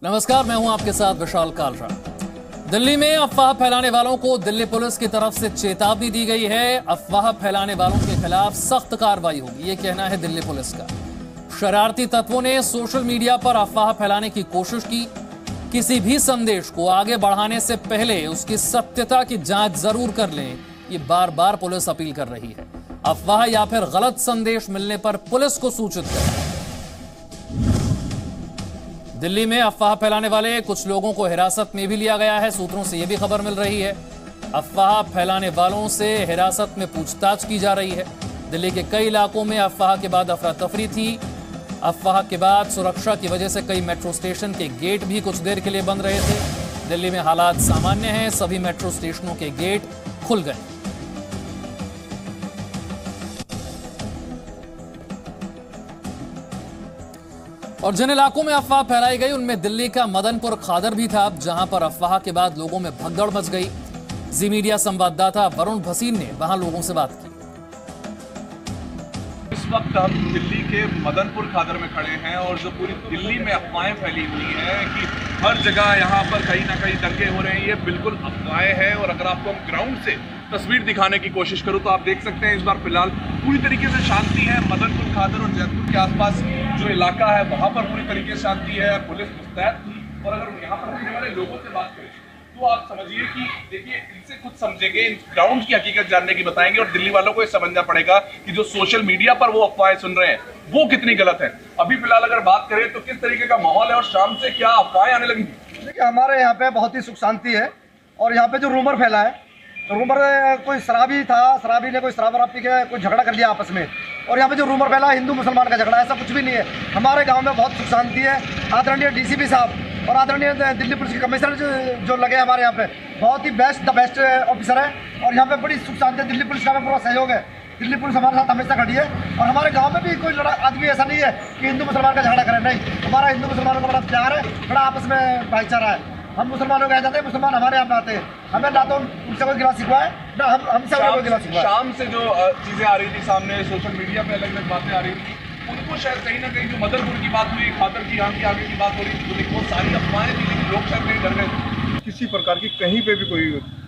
नमस्कार, मैं हूं आपके साथ विशाल कालरा। दिल्ली में अफवाह फैलाने वालों को दिल्ली पुलिस की तरफ से चेतावनी दी गई है। अफवाह फैलाने वालों के खिलाफ सख्त कार्रवाई होगी, ये कहना है दिल्ली पुलिस का। शरारती तत्वों ने सोशल मीडिया पर अफवाह फैलाने की कोशिश की। किसी भी संदेश को आगे बढ़ाने से पहले उसकी सत्यता की जांच जरूर कर लें, ये बार बार पुलिस अपील कर रही है। अफवाह या फिर गलत संदेश मिलने पर पुलिस को सूचित करें। दिल्ली में अफवाह फैलाने वाले कुछ लोगों को हिरासत में भी लिया गया है। सूत्रों से यह भी खबर मिल रही है, अफवाह फैलाने वालों से हिरासत में पूछताछ की जा रही है। दिल्ली के कई इलाकों में अफवाह के बाद अफरा तफरी थी। अफवाह के बाद सुरक्षा की वजह से कई मेट्रो स्टेशन के गेट भी कुछ देर के लिए बंद रहे थे। दिल्ली में हालात सामान्य हैं, सभी मेट्रो स्टेशनों के गेट खुल गए। और जिन इलाकों में अफवाह फैलाई गई उनमें दिल्ली का मदनपुर खादर भी था, जहां पर अफवाह के बाद लोगों में भगदड़ मच गई। जी मीडिया संवाददाता वरुण भसीन ने वहां लोगों से बात की। इस वक्त हम दिल्ली के मदनपुर खादर में खड़े हैं और जो पूरी दिल्ली में अफवाहें फैली हुई हैं कि हर जगह यहाँ पर कहीं ना कहीं दंगे हो रहे हैं, ये बिल्कुल अफवाहें हैं। और अगर आपको हम ग्राउंड से तस्वीर दिखाने की कोशिश करूँ तो आप देख सकते हैं इस बार फिलहाल पूरी तरीके से शांति है। मदनपुर खादर और जयपुर के आसपास जो इलाका है वहाँ पर पूरी तरीके से शांति है, पुलिस मुस्तैद थी। और अगर यहाँ पर रहने वाले लोगों से बात करें तो आप समझिए कि देखिए, इनसे कुछ समझेंगे, ग्राउंड की हकीकत जानने की बताएंगे और दिल्ली वालों को ये समझना पड़ेगा कि जो सोशल मीडिया पर वो अफवाहें सुन रहे हैं वो कितनी गलत है। अभी फिलहाल अगर बात करें तो किस तरीके का माहौल है और शाम से क्या अफवाहें आने लगी? देखिए, हमारे यहाँ पे बहुत ही सुख शांति है। और यहाँ पे जो रूमर फैला है, रूमर कोई शराबी था, शराबी ने कोई शराब पी के कोई झगड़ा कर लिया आपस में। और यहाँ पे जो रूमर फैला हिंदू मुसलमान का झगड़ा, ऐसा कुछ भी नहीं है। हमारे गांव में बहुत सुख शांति है। आदरणीय डीसीपी साहब और आदरणीय दिल्ली पुलिस के कमिश्नर जो लगे हमारे यहाँ पे, बहुत ही द बेस्ट ऑफिसर है। और यहाँ पे बड़ी सुख शांति है। दिल्ली पुलिस का पूरा सहयोग है। दिल्ली पुलिस हमारे साथ हमेशा खड़ी है। और हमारे गांव में भी कोई आदमी ऐसा नहीं है कि हिंदू मुसलमान का झगड़ा करे, नहीं। हमारा हिंदू मुसलमानों का बड़ा प्यार है, बड़ा आपस में भाईचारा है। हम मुसलमानों के जाते हैं, मुसलमान हमारे यहाँ आते हैं। हमें ना तो उनसे कोई गिला शिकवा है, ना हमसे कोई गिला शिकवा है। शाम से जो चीजें आ रही थी सामने, सोशल मीडिया पे अलग अलग बातें आ रही थी, उनको शायद कहीं ना कहीं जो मदनपुर की बात हुई, खादर की यहाँ की आगे की बात हो रही थी, वो सारी अफवाहें थी, लेकिन लोग शायद कहीं डर गए। किसी प्रकार की कहीं पे भी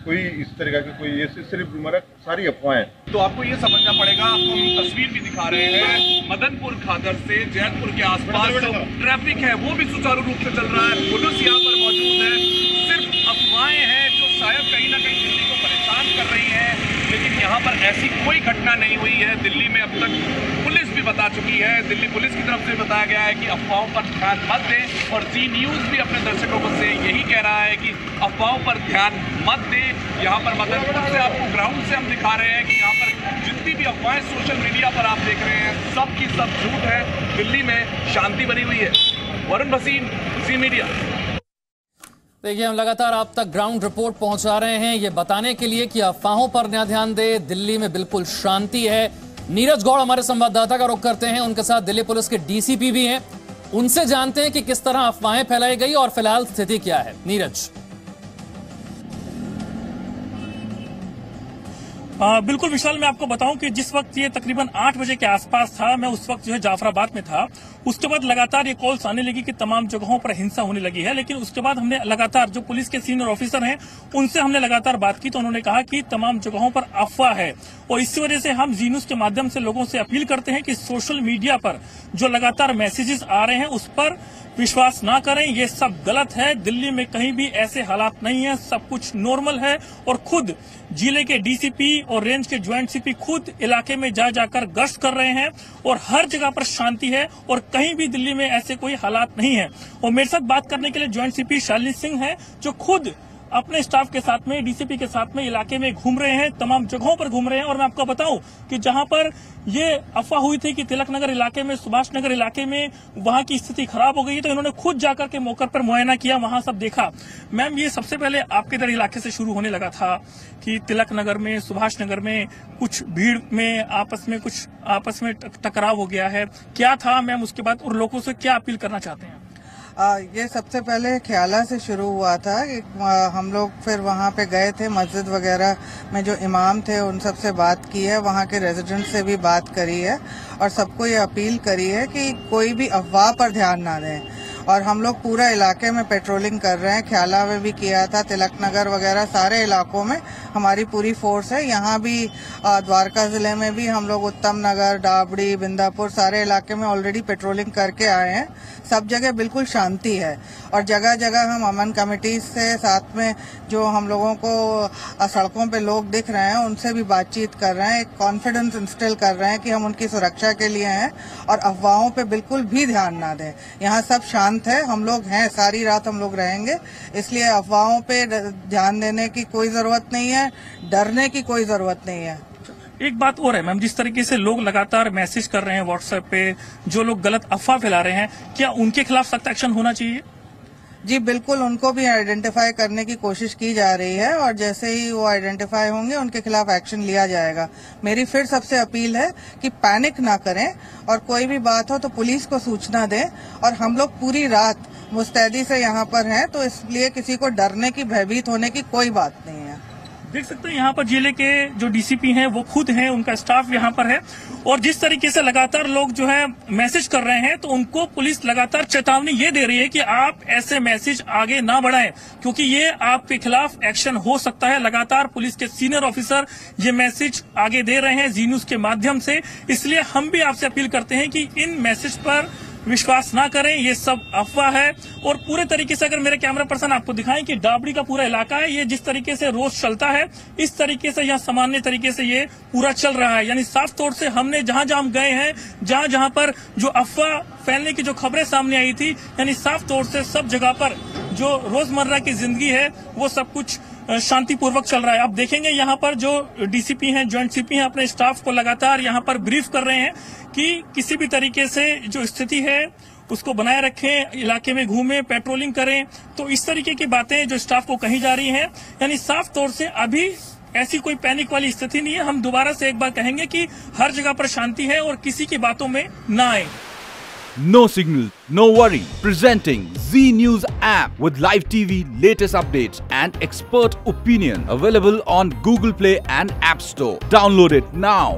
कोई इस तरह की कोई ये सिर्फ रूमर है, सारी अफवाहें। तो आपको ये समझना पड़ेगा, आपको हम तस्वीर भी दिखा रहे हैं मदनपुर खादर से जयपुर के आसपास जो ट्रैफिक है वो भी सुचारू रूप से चल रहा है। पुलिस यहाँ पर मौजूद है। सिर्फ अफवाहें हैं जो शायद कहीं ना कहीं दिल्ली को परेशान कर रही हैं, लेकिन यहाँ पर ऐसी कोई घटना नहीं हुई है। दिल्ली में अब तक पुलिस भी बता चुकी है, दिल्ली पुलिस की तरफ से बताया गया है कि अफवाहों पर ध्यान मत दें। और जी न्यूज़ भी अपने दर्शकों को से यही कह रहा है कि अफवाहों पर ध्यान मत दें। यहाँ पर मदनपुर से आपको ग्राउंड से हम दिखा रहे हैं कि यहाँ पर जितनी भी अफवाहें सोशल मीडिया पर आप देख रहे हैं सब की सब झूठ है। दिल्ली में शांति बनी हुई है। वरुण भसीन, जी मीडिया। देखिए, हम लगातार आप तक ग्राउंड रिपोर्ट पहुंचा रहे हैं ये बताने के लिए कि अफवाहों पर न ध्यान दे। दिल्ली में बिल्कुल शांति है। नीरज गौड़ हमारे संवाददाता का रुख करते हैं, उनके साथ दिल्ली पुलिस के डीसीपी भी हैं। उनसे जानते हैं कि किस तरह अफवाहें फैलाई गई और फिलहाल स्थिति क्या है। नीरज। बिल्कुल विशाल, मैं आपको बताऊं कि जिस वक्त ये तकरीबन 8 बजे के आसपास था, मैं उस वक्त जो है जाफराबाद में था। उसके बाद लगातार ये कॉल्स आने लगी कि तमाम जगहों पर हिंसा होने लगी है। लेकिन उसके बाद हमने लगातार जो पुलिस के सीनियर ऑफिसर हैं उनसे हमने लगातार बात की, तो उन्होंने कहा कि तमाम जगहों पर अफवाह है। और इसी वजह से हम जी न्यूज़ के माध्यम से लोगों से अपील करते हैं कि सोशल मीडिया पर जो लगातार मैसेजेस आ रहे हैं उस पर विश्वास ना करें, ये सब गलत है। दिल्ली में कहीं भी ऐसे हालात नहीं है, सब कुछ नॉर्मल है। और खुद जिले के डीसीपी और रेंज के ज्वाइंट सीपी खुद इलाके में जा जाकर गश्त कर रहे हैं और हर जगह पर शांति है और कहीं भी दिल्ली में ऐसे कोई हालात नहीं है। और मेरे साथ बात करने के लिए ज्वाइंट सीपी शालिनी सिंह है, जो खुद अपने स्टाफ के साथ में, डीसीपी के साथ में इलाके में घूम रहे हैं, तमाम जगहों पर घूम रहे हैं। और मैं आपको बताऊं कि जहां पर ये अफवाह हुई थी कि तिलक नगर इलाके में, सुभाष नगर इलाके में वहां की स्थिति खराब हो गई है, तो इन्होंने खुद जाकर के मौके पर मुआयना किया, वहां सब देखा। मैम, ये सबसे पहले आपके इधर इलाके से शुरू होने लगा था कि तिलक नगर में, सुभाष नगर में कुछ भीड़ में आपस में टकराव हो गया है, क्या था मैम? उसके बाद और लोगों से क्या अपील करना चाहते हैं? ये सबसे पहले ख्याला से शुरू हुआ था कि हम लोग फिर वहाँ पे गए थे, मस्जिद वगैरह में जो इमाम थे उन सब से बात की है, वहाँ के रेजिडेंट से भी बात करी है और सबको ये अपील करी है कि कोई भी अफवाह पर ध्यान ना दें। और हम लोग पूरा इलाके में पेट्रोलिंग कर रहे हैं। ख्याला में भी किया था, तिलक नगर वगैरह सारे इलाकों में हमारी पूरी फोर्स है। यहाँ भी द्वारका जिले में भी हम लोग उत्तम नगर, डाबड़ी, बिंदापुर सारे इलाके में ऑलरेडी पेट्रोलिंग करके आए हैं। सब जगह बिल्कुल शांति है और जगह जगह हम अमन कमेटी से साथ में जो हम लोगों को सड़कों पे लोग दिख रहे हैं उनसे भी बातचीत कर रहे हैं, एक कॉन्फिडेंस इंस्टिल कर रहे हैं कि हम उनकी सुरक्षा के लिए हैं और अफवाहों पे बिल्कुल भी ध्यान ना दें। यहाँ सब शांत है, हम लोग हैं, सारी रात हम लोग रहेंगे, इसलिए अफवाहों पे ध्यान देने की कोई जरूरत नहीं है, डरने की कोई जरूरत नहीं है। एक बात और है मैम, जिस तरीके से लोग लगातार मैसेज कर रहे हैं व्हाट्सएप पे, जो लोग गलत अफवाह फैला रहे हैं, क्या उनके खिलाफ सख्त एक्शन होना चाहिए? जी बिल्कुल, उनको भी आइडेंटिफाई करने की कोशिश की जा रही है और जैसे ही वो आइडेंटिफाई होंगे उनके खिलाफ एक्शन लिया जाएगा। मेरी फिर सबसे अपील है कि पैनिक ना करें और कोई भी बात हो तो पुलिस को सूचना दें। और हम लोग पूरी रात मुस्तैदी से यहाँ पर हैं, तो इसलिए किसी को डरने की, भयभीत होने की कोई बात नहीं है। देख सकते हैं यहाँ पर जिले के जो डीसीपी हैं वो खुद हैं, उनका स्टाफ यहाँ पर है और जिस तरीके से लगातार लोग जो है मैसेज कर रहे हैं तो उनको पुलिस लगातार चेतावनी ये दे रही है कि आप ऐसे मैसेज आगे ना बढ़ाएं क्योंकि ये आपके खिलाफ एक्शन हो सकता है। लगातार पुलिस के सीनियर ऑफिसर ये मैसेज आगे दे रहे हैं जी न्यूज के माध्यम से, इसलिए हम भी आपसे अपील करते हैं कि इन मैसेज पर विश्वास ना करें, ये सब अफवाह है। और पूरे तरीके से अगर मेरे कैमरा पर्सन आपको दिखाएं कि डाबड़ी का पूरा इलाका है, ये जिस तरीके से रोज चलता है इस तरीके से यहाँ सामान्य तरीके से ये पूरा चल रहा है। यानी साफ तौर से हमने जहां जहां हम गए हैं, जहां जहां पर जो अफवाह फैलने की जो खबरें सामने आई थी, यानी साफ तौर से सब जगह पर जो रोजमर्रा की जिंदगी है वो सब कुछ शांतिपूर्वक चल रहा है। आप देखेंगे यहाँ पर जो डीसीपी हैं, ज्वाइंट सीपी हैं, अपने स्टाफ को लगातार यहाँ पर ब्रीफ कर रहे हैं कि किसी भी तरीके से जो स्थिति है उसको बनाए रखें, इलाके में घूमें, पेट्रोलिंग करें। तो इस तरीके की बातें जो स्टाफ को कही जा रही हैं, यानी साफ तौर से अभी ऐसी कोई पैनिक वाली स्थिति नहीं है। हम दोबारा से एक बार कहेंगे कि हर जगह पर शांति है और किसी की बातों में ना आए। No signal, no worry. Presenting Z News app with live TV, latest updates and expert opinion. Available on Google Play and App Store. Download it now.